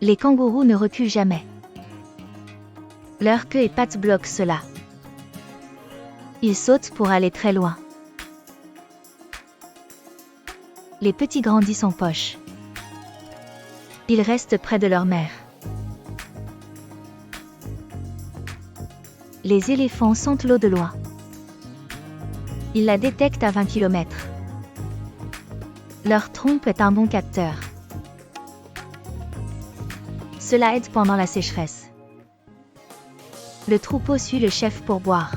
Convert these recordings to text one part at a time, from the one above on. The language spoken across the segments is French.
Les kangourous ne reculent jamais. Leur queue et pattes bloquent cela. Ils sautent pour aller très loin. Les petits grandissent en poche. Ils restent près de leur mère. Les éléphants sentent l'eau de loin. Ils la détectent à 20 km. Leur trompe est un bon capteur. Cela aide pendant la sécheresse. Le troupeau suit le chef pour boire.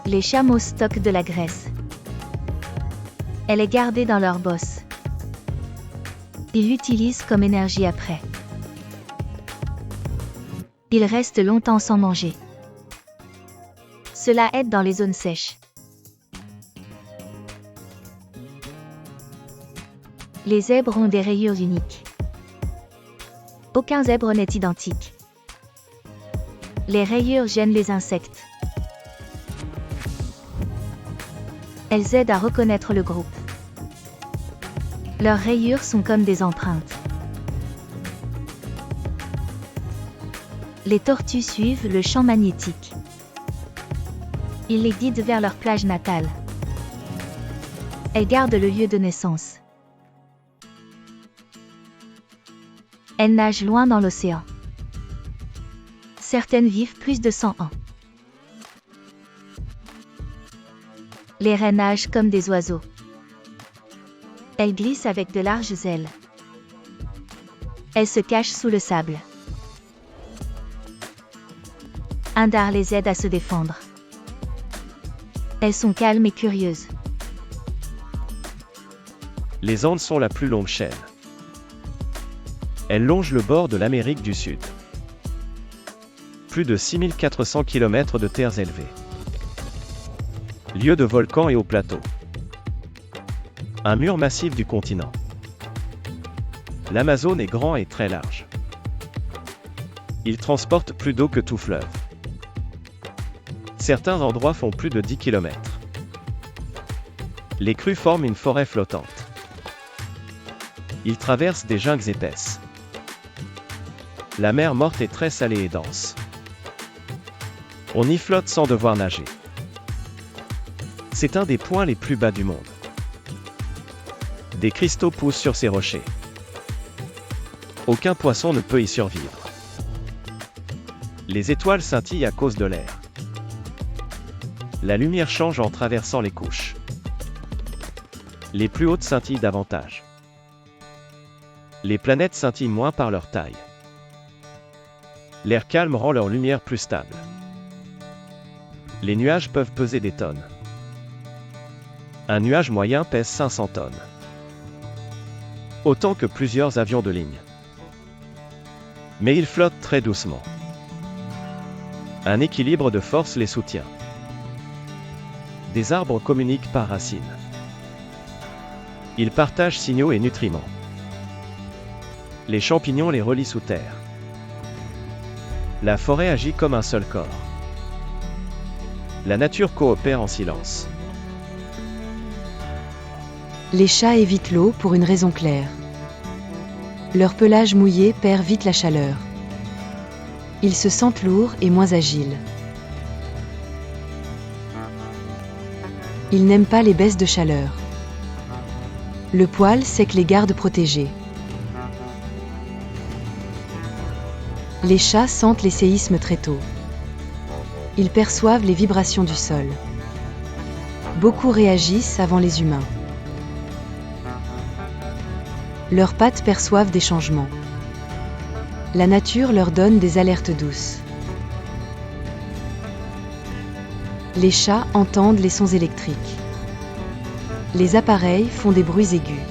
Les chameaux stockent de la graisse. Elle est gardée dans leur bosse. Ils l'utilisent comme énergie après. Ils restent longtemps sans manger. Cela aide dans les zones sèches. Les zèbres ont des rayures uniques. Aucun zèbre n'est identique. Les rayures gênent les insectes. Elles aident à reconnaître le groupe. Leurs rayures sont comme des empreintes. Les tortues suivent le champ magnétique. Ils les guident vers leur plage natale. Elles gardent le lieu de naissance. Elles nagent loin dans l'océan. Certaines vivent plus de 100 ans. Les raies nagent comme des oiseaux. Elles glissent avec de larges ailes. Elles se cachent sous le sable. Un dard les aide à se défendre. Elles sont calmes et curieuses. Les Andes sont la plus longue chaîne. Elles longent le bord de l'Amérique du Sud. Plus de 6400 km de terres élevées. Lieu de volcans et hauts plateaux. Un mur massif du continent. L'Amazone est grand et très large. Il transporte plus d'eau que tout fleuve. Certains endroits font plus de 10 km. Les crues forment une forêt flottante. Ils traversent des jungles épaisses. La mer morte est très salée et dense. On y flotte sans devoir nager. C'est un des points les plus bas du monde. Des cristaux poussent sur ces rochers. Aucun poisson ne peut y survivre. Les étoiles scintillent à cause de l'air. La lumière change en traversant les couches. Les plus hautes scintillent davantage. Les planètes scintillent moins par leur taille. L'air calme rend leur lumière plus stable. Les nuages peuvent peser des tonnes. Un nuage moyen pèse 500 tonnes. Autant que plusieurs avions de ligne. Mais ils flottent très doucement. Un équilibre de force les soutient. Des arbres communiquent par racines. Ils partagent signaux et nutriments. Les champignons les relient sous terre. La forêt agit comme un seul corps. La nature coopère en silence. Les chats évitent l'eau pour une raison claire. Leur pelage mouillé perd vite la chaleur. Ils se sentent lourds et moins agiles. Ils n'aiment pas les baisses de chaleur. Le poil sec les garde protégés. Les chats sentent les séismes très tôt. Ils perçoivent les vibrations du sol. Beaucoup réagissent avant les humains. Leurs pattes perçoivent des changements. La nature leur donne des alertes douces. Les chats entendent les sons électriques. Les appareils font des bruits aigus.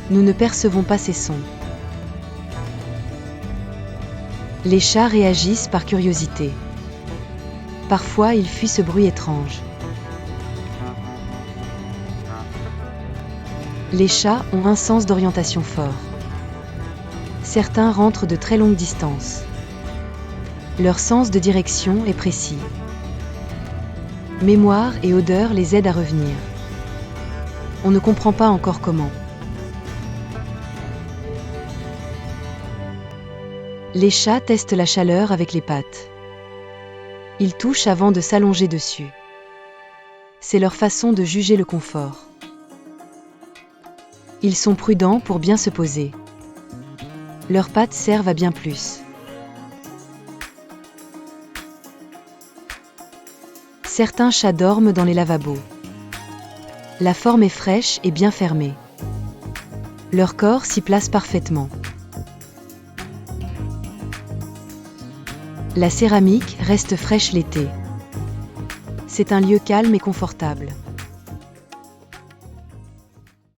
Nous ne percevons pas ces sons. Les chats réagissent par curiosité. Parfois, ils fuient ce bruit étrange. Les chats ont un sens d'orientation fort. Certains rentrent de très longues distances. Leur sens de direction est précis. Mémoire et odeur les aident à revenir. On ne comprend pas encore comment. Les chats testent la chaleur avec les pattes. Ils touchent avant de s'allonger dessus. C'est leur façon de juger le confort. Ils sont prudents pour bien se poser. Leurs pattes servent à bien plus. Certains chats dorment dans les lavabos. La forme est fraîche et bien fermée. Leur corps s'y place parfaitement. La céramique reste fraîche l'été. C'est un lieu calme et confortable.